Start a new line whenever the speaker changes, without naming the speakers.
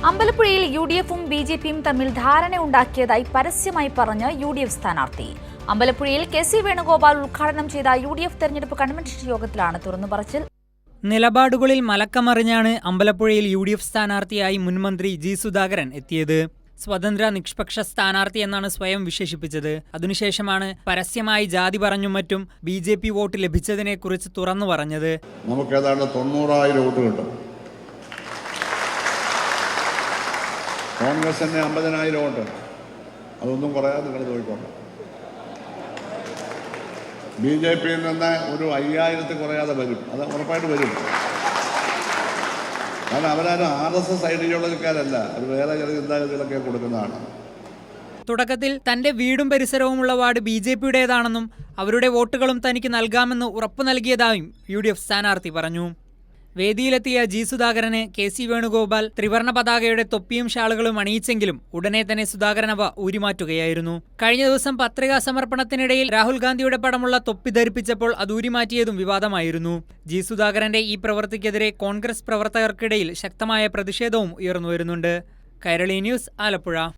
അമ്പലപ്പുഴയിൽ യു.ഡി.എഫും ബി.ജെ.പിയും തമ്മിൽ ധാരണയുണ്ടാക്കിയതായി പരസ്യമായി പറഞ്ഞ് യു.ഡി.എഫ് സ്ഥാനാർത്ഥി. അമ്പലപ്പുഴയിൽ കെ.സി. വേണുഗോപാൽ ഉദ്ഘാടനം ചെയ്ത യു.ഡി.എഫ് തെരഞ്ഞെടുപ്പ് കൺവെൻഷൻ യോഗത്തിലാണ് തുറന്നു പറച്ചിൽ.
നിലപാടുകളിൽ മലക്കമറിഞ്ഞാണ് അമ്പലപ്പുഴയിൽ യു.ഡി.എഫ് സ്ഥാനാർത്ഥിയായി മുൻമന്ത്രി ജി സുധാകരൻ എത്തിയത്. സ്വതന്ത്ര നിഷ്പക്ഷ സ്ഥാനാർത്ഥി എന്നാണ് സ്വയം വിശേഷിപ്പിച്ചത്. അതിനുശേഷമാണ് പരസ്യമായി ജാതി പറഞ്ഞും മറ്റും ബി.ജെ.പി വോട്ട് ലഭിച്ചതിനെക്കുറിച്ച് തുറന്നു പറഞ്ഞത്.
നമുക്ക് ഏതാണ്ട് 90,000 വോട്ട് കിട്ടും. കോൺഗ്രസിന് 50,000 വോട്ട്. അതൊന്നും കുറയാതെ നിങ്ങൾ നോക്കിക്കോണം. ബി.ജെ.പിയിൽ നിന്ന് ഒരു 5,000 കുറയാതെ വരും. അത് ഉറപ്പായിട്ട് വരും. കാരണം അവരാരും RSS ഐഡിയോളജിക്കാരല്ല. അത് വേറെ ചില ചിന്താഗതികളൊക്കെ കൊടുക്കുന്നതാണ്.
തുടക്കത്തിൽ തന്റെ വീടും പരിസരവുമുള്ള വാർഡ് ബി.ജെ.പിയുടേതാണെന്നും അവരുടെ വോട്ടുകളും തനിക്ക് നൽകാമെന്ന് ഉറപ്പു നൽകിയതായും യു.ഡി.എഫ് സ്ഥാനാർത്ഥി പറഞ്ഞു. വേദിയിലെത്തിയ ജി സുധാകരന് കെ.സി. വേണുഗോപാൽ ത്രിവർണ പതാകയുടെ തൊപ്പിയും ഷാളുകളും അണിയിച്ചെങ്കിലും ഉടനെ തന്നെ സുധാകരൻ അവ ഊരിമാറ്റുകയായിരുന്നു. കഴിഞ്ഞ ദിവസം പത്രികാ സമർപ്പണത്തിനിടയിൽ രാഹുൽ ഗാന്ധിയുടെ പടമുള്ള തൊപ്പി ധരിപ്പിച്ചപ്പോൾ അത് ഊരിമാറ്റിയതും വിവാദമായിരുന്നു. ജി സുധാകരന്റെ ഈ പ്രവൃത്തിക്കെതിരെ കോൺഗ്രസ് പ്രവർത്തകർക്കിടയിൽ ശക്തമായ പ്രതിഷേധവും ഉയർന്നുവരുന്നുണ്ട്. കൈരളി ന്യൂസ്, ആലപ്പുഴ.